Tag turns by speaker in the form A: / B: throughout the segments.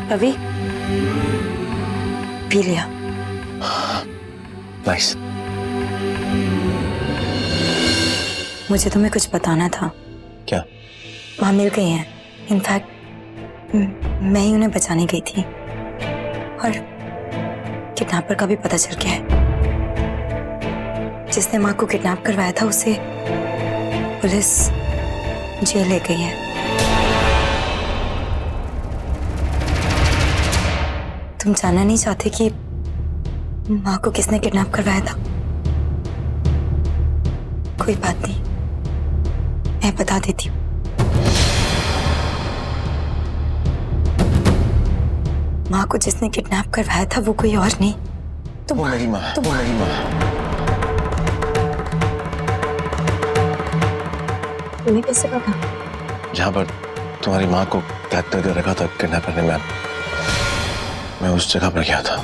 A: Ravi, P लिया।
B: Nice.
A: मुझे तुम्हें कुछ बताना था।
B: क्या?
A: वहां मिल गई हैं। इनफैक्ट मैं ही उन्हें बचाने गई थी और किडनैपर का भी पता चल गया है। जिसने माँ को किडनैप करवाया था उसे पुलिस जेल ले गई है। तुम जानना नहीं चाहते कि माँ को किसने किडनैप करवाया था? कोई बात नहीं, मैं बता देती हूँ। माँ को जिसने किडनैप करवाया था वो कोई और नहीं,
B: वो मेरी माँ है। वो मेरी माँ है।
A: तुम्हें कैसे पता?
B: जहाँ पर तुम्हारी माँ को कैद करके रखा था किडनैपर ने, मैं उस जगह पर गया था।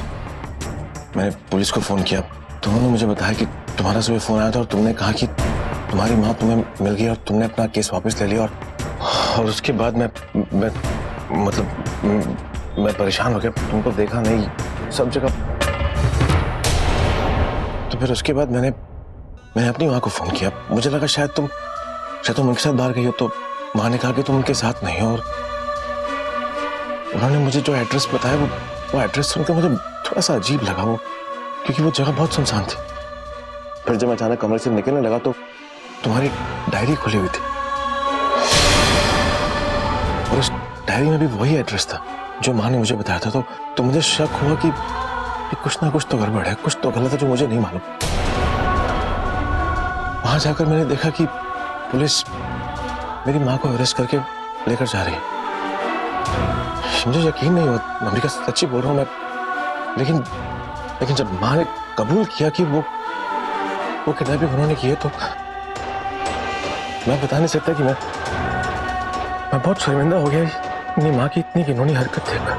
B: मैंने पुलिस को फोन किया तो उन्होंने मुझे बताया कि तुम्हारा सुबह फोन आया था और तुमने कहा कि तुम्हारी माँ तुम्हें मिल गई और तुमने अपना केस वापस ले लिया। और उसके बाद मैं परेशान हो गया, तुमको देखा नहीं सब जगह। तो फिर उसके बाद मैंने अपनी माँ को फोन किया। मुझे लगा शायद तुम उनके साथ बाहर गई हो, तो माँ ने कहा कि तुम उनके साथ नहीं हो। और उन्होंने मुझे जो एड्रेस बताया वो एड्रेस सुनकर मुझे थोड़ा सा अजीब लगा, वो क्योंकि वो जगह बहुत सुनसान थी। फिर जब मैं अचानक कमरे से निकलने लगा तो तुम्हारी डायरी खुली हुई थी और उस डायरी में भी वही एड्रेस था जो माँ ने मुझे बताया था। तो मुझे शक हुआ कि कुछ ना कुछ तो गड़बड़ है, कुछ तो गलत है जो मुझे नहीं मालूम। वहां जाकर मैंने देखा कि पुलिस मेरी माँ को अरेस्ट करके लेकर जा रही है। मुझे यकीन नहीं हुआ, अम्बिका सच्ची बोल रहा हूँ मैं। लेकिन जब माँ ने कबूल किया कि वो किडनैपिंग उन्होंने की है, तो मैं बता नहीं सकता कि मैं बहुत शर्मिंदा हो गया अपनी माँ की इतनी घिनौनी हरकत देखकर।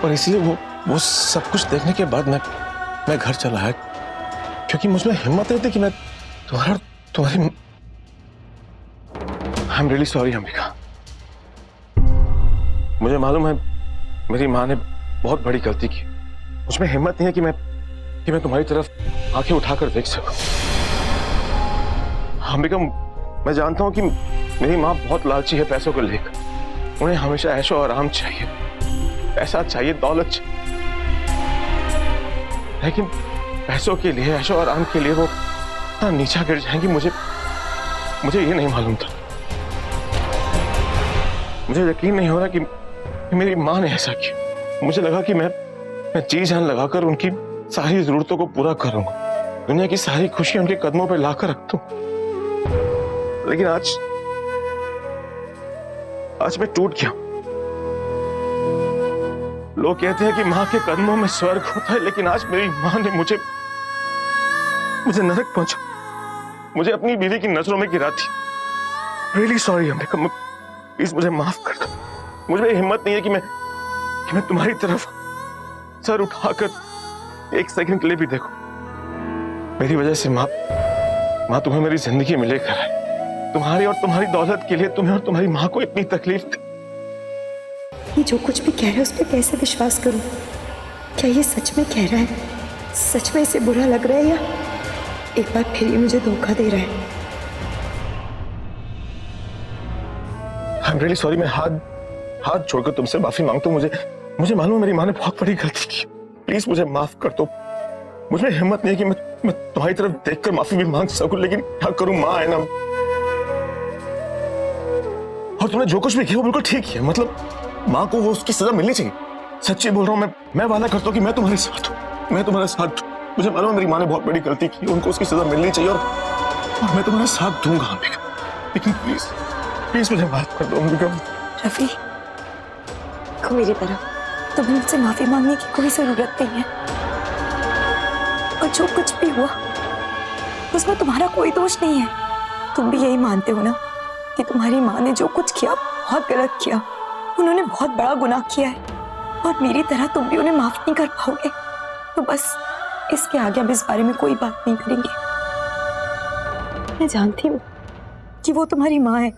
B: और इसलिए वो सब कुछ देखने के बाद मैं घर चला आया, क्योंकि मुझमें हिम्मत नहीं थी कि मैं तुम्हारी I am really sorry Ambika. मुझे मालूम है मेरी माँ ने बहुत बड़ी गलती की। मुझमें हिम्मत नहीं है कि मैं तुम्हारी तरफ आंखें उठाकर देख सकूं। अंबिका, मैं जानता हूं कि मेरी माँ बहुत लालची है पैसों को लेकर। उन्हें हमेशा ऐशो आराम चाहिए, पैसा चाहिए, दौलत चाहिए। लेकिन पैसों के लिए, ऐशो आराम के लिए वो इतना नीचा गिर जाएंगी, मुझे ये नहीं मालूम था। मुझे यकीन नहीं हो रहा कि मेरी माँ ने ऐसा किया। मुझे लगा कि मैं जी जान लगाकर उनकी सारी जरूरतों को पूरा करूंगा, दुनिया की सारी खुशियां उनके कदमों पर लाकर रख दूं। लेकिन आज मैं टूट गया। लोग कहते हैं कि माँ के कदमों में स्वर्ग होता है, लेकिन आज मेरी माँ ने मुझे नरक पहुंचा, मुझे अपनी बीवी की नजरों में गिरा दी। रियली सॉरी अंबिका, प्लीज मुझे माफ कर दो। मुझे हिम्मत नहीं है कि मैं तुम्हारी तरफ सर उठाकर एक सेकंड के लिए भी देखूं। मेरी वजह से माँ तुम्हें मेरी जिंदगी में लेकर आई। तुम्हारी और तुम्हारी दौलत के लिए तुम्हें और तुम्हारी माँ को इतनी तकलीफ थी।
A: ये जो कुछ भी कह रहा है उस पर कैसे विश्वास करूं? क्या ये सच में कह रहा है? सच में इसे बुरा लग रहा है या एक बार फिर ये मुझे धोखा दे रहा है?
B: I am really sorry. मैं हाथ छोड़कर तुमसे माफी मांगता हूँ। मुझे मालूम मेरी माँ ने बहुत बड़ी गलती की। प्लीज मुझे माफ कर दो। मुझे हिम्मत नहीं है कि मैं तुम्हारी तरफ देखकर माफी भी मांग सकूं, लेकिन क्या करूं, माँ है ना। और तुमने जो कुछ भी किया वो बिल्कुल ठीक है। मतलब माँ को वो उसकी सजा मिलनी चाहिए। सच्ची बोल रहा हूँ मैं वादा करता हूँ कि मैं तुम्हारे साथ हूँ, मैं तुम्हारे साथ हूँ। मुझे मालूम है मेरी माँ ने बहुत बड़ी गलती की, उनको उसकी सजा मिलनी चाहिए और मैं तुम्हारे साथ दूंगा अंबिका। लेकिन प्लीज मुझे माफ कर दो अंबिका।
A: रफी, देखो मेरी तरफ, तुम्हें मुझसे माफी मांगने की कोई जरूरत नहीं है। और जो कुछ भी हुआ उसमें तुम्हारा कोई दोष नहीं है। तुम भी यही मानते हो ना कि तुम्हारी माँ ने जो कुछ किया बहुत गलत किया, उन्होंने बहुत बड़ा गुनाह किया है और मेरी तरह तुम भी उन्हें माफ नहीं कर पाओगे। तो बस इसके आगे अब इस बारे में कोई बात नहीं करेंगे। मैं जानती हूँ कि वो तुम्हारी माँ है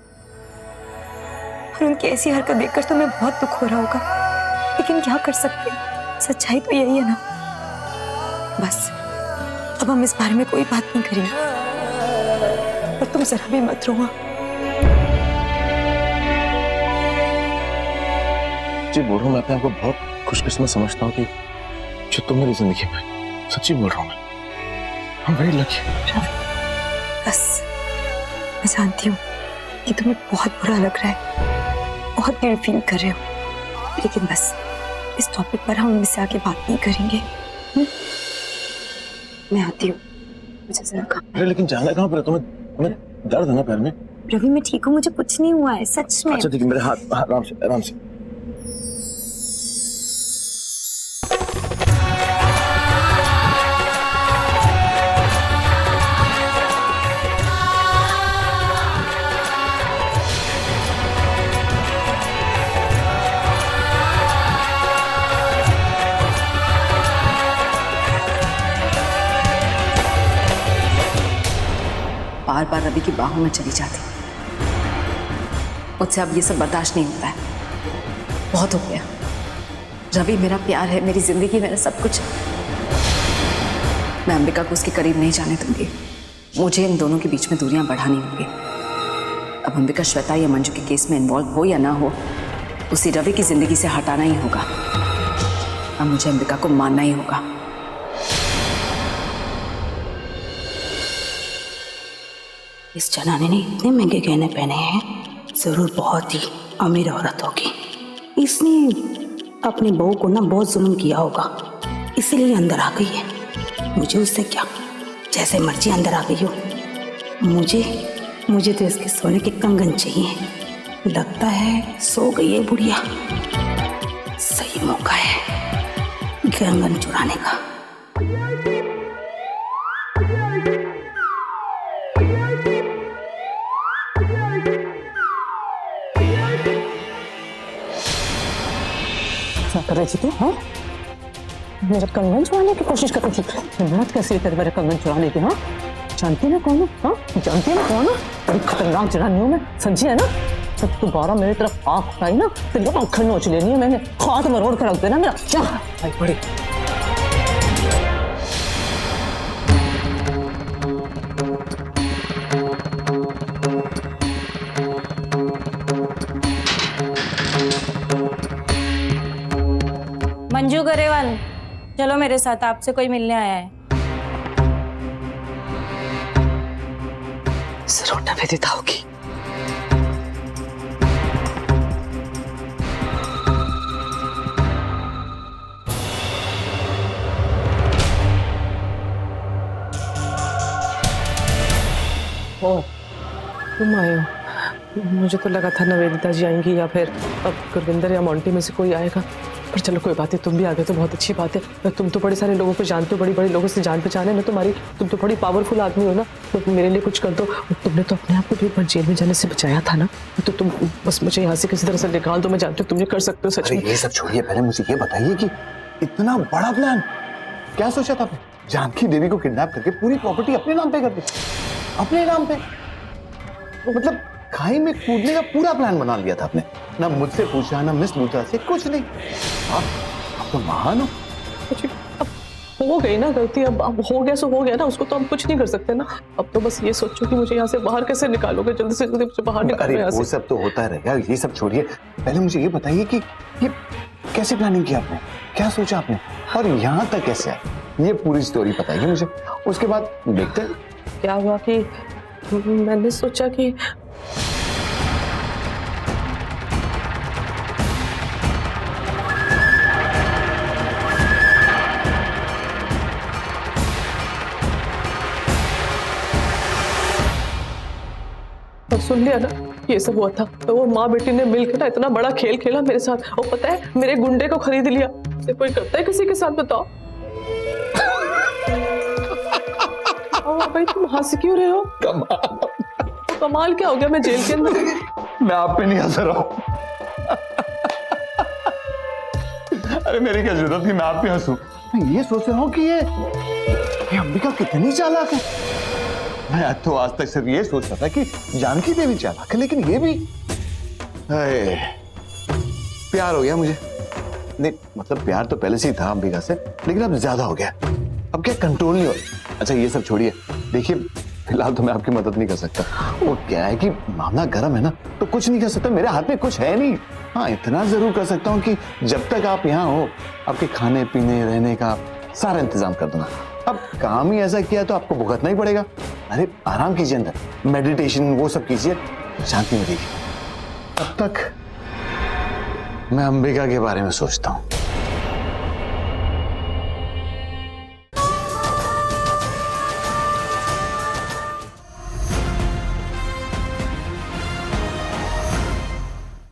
A: और उनकी ऐसी हरकत देखकर तुम्हें बहुत दुख हो रहा होगा, लेकिन क्या कर सकते हैं, सच्चाई तो यही है ना। बस अब हम इस बारे में कोई बात नहीं करेंगे और तुम जरा भी मत रोना।
B: जी बोल रहा हूँ, मैं अपने आपको बहुत खुशकिस्मत समझता हूँ कि जो तुम मेरी जिंदगी में, सच्ची बोल रहा हूँ मैं, I'm very lucky।
A: बस मैं जानती हूँ कि तुम्हें बहुत बुरा लग रहा है, बहुत गिल्ट फील कर रहे हो, लेकिन बस इस टॉपिक पर हम इससे आगे बात नहीं करेंगे। मैं आती हूँ, मुझे जरा काम है।
B: अरे लेकिन जाना कहाँ पर है तुम्हें? तुम्हें दर्द है ना पैर में?
A: रवि मैं ठीक हूँ, मुझे कुछ नहीं हुआ है सच में।
B: अच्छा ठीक है, मेरे हाथ आराम से आराम से।
C: बार बार रवि की बाहों में चली जाती। मुझसे अब ये सब बर्दाश्त नहीं होता है, बहुत हो गया। रवि मेरा प्यार है, मेरी जिंदगी, मेरा सब कुछ। मैं अंबिका को उसके करीब नहीं जाने दूंगी। मुझे इन दोनों के बीच में दूरियां बढ़ानी होंगी। अब अंबिका श्वेता या मंजू के केस में इन्वॉल्व हो या ना हो, उसे रवि की जिंदगी से हटाना ही होगा। अब मुझे अंबिका को मानना ही होगा।
D: इस जनाने ने इतने महंगे गहने पहने हैं, जरूर बहुत ही अमीर औरत होगी। इसने अपनी बहू को ना बहुत जुल्म किया होगा, इसीलिए अंदर आ गई है। मुझे उससे क्या, जैसे मर्जी अंदर आ गई हो। मुझे तो इसके सोने के कंगन चाहिए। लगता है सो गई है बुढ़िया। सही मौका है कंगन चुराने का।
E: क्या कर रही थी तू? हाँ, मेरा कंगन चुराने की कोशिश कर रही थी। हिम्मत कैसे तेरे मेरे कंगन चुराने की? हाँ, जानती है कौन हूँ? हाँ, जानती है कौन हूँ? बड़ी खतरनाक जनानी हूँ मैं, समझी है ना? जब दोबारा मेरी तरफ आँख उठाई ना, तेरी आँखें नोच लेनी है मैंने, हाथ मरोड़ कर रख देना मेरा। क्या भाई बड़ी
F: मंजू गरेवाल, चलो मेरे साथ, आपसे कोई मिलने आया है।
E: जरूर निवेदिता होगी। ओ, तुम आए हो? मुझे तो लगा था निवेदिता जी आएंगी या फिर अब गुरविंदर या मोंटी में से कोई आएगा, पर चलो कोई बात नहीं, तुम भी आ गए तो बहुत अच्छी बात है। तुम तो बड़े सारे लोगों को जानते हो, बड़ी बड़ी लोगों से जान पहचान है ना तुम्हारी, तुम तो बड़ी पावरफुल आदमी हो ना, तो मेरे लिए कुछ कर दो। तुमने तो अपने आप को भी एक बार जेल में जाने से बचाया था ना, तो तुम बस मुझे यहाँ से किसी तरह से निकाल दो। मैं जानती हूँ तुम ये कर सकते हो सच में।
G: ये सब छोड़िए, पहले मुझे ये बताइए कि इतना बड़ा प्लान क्या सोचा था आपने? जानकी देवी को किडनैप करके पूरी प्रॉपर्टी अपने नाम पे कर दी, अपने नाम पे। तो मतलब खाई में कूदने का पूरा प्लान बना लिया था आपने, ना मुझसे पूछा ना मिस लूथा से, कुछ नहीं। आप तो महान हो।
E: अब हो गई ना गलती, अब हो गया सो हो गया ना, उसको तो हम कुछ नहीं कर सकते ना। अब तो बस ये सोचो कि मुझे यहाँ से बाहर कैसे निकालोगे, जल्दी से जल्दी मुझे बाहर निकालो यहाँ से।
G: वो सब तो होता रहेगा, ये सब छोड़िए। पहले मुझे ये बताइए कि ये कैसे प्लानिंग की आपने, क्या सोचा आपने और यहाँ तक कैसे आए, ये पूरी स्टोरी बताइए मुझे, उसके बाद देखते हैं।
E: क्या हुआ कि मैंने सोचा कि सुन लिया ना, ये सब हुआ था। तो वो माँ बेटी ने मिलकर ना इतना बड़ा खेल खेला मेरे साथ, और पता है मेरे गुंडे को खरीद लिया। ये कोई करता है किसी के साथ, बताओ? भाई तुम हंस क्यों रहे हो? कमाल क्या हो गया? मैं जेल के अंदर,
G: मैं आप पे नहीं हंस रहा हूं। अरे मेरी क्या जरूरत थी मैं आप पे हंसूं? मैं ये सोच रहा हूँ कि ये अंबिका कितनी चालाक है। मैं तो आज तक सिर्फ ये सोच रहा था कि जानकी देवी चालाक है, लेकिन ये भी हाय, प्यार हो गया मुझे। नहीं मतलब प्यार तो पहले से ही था अंबिका से, लेकिन अब ज्यादा हो गया। अब क्या कंट्रोल नहीं हो। अच्छा ये सब छोड़िए, देखिए फिलहाल तो मैं आपकी मदद नहीं कर सकता। वो क्या है कि मामला गर्म है ना, तो कुछ नहीं कर सकता, मेरे हाथ में कुछ है नहीं। हाँ इतना जरूर कर सकता हूँ कि जब तक आप यहाँ हो आपके खाने पीने रहने का सारा इंतजाम कर दूंगा। अब काम ही ऐसा किया तो आपको भुगतना ही पड़ेगा। अरे आराम कीजिए, अंदर मेडिटेशन वो सब कीजिए, शांति मिलेगी। तब तक मैं अंबिका के बारे में सोचता हूँ।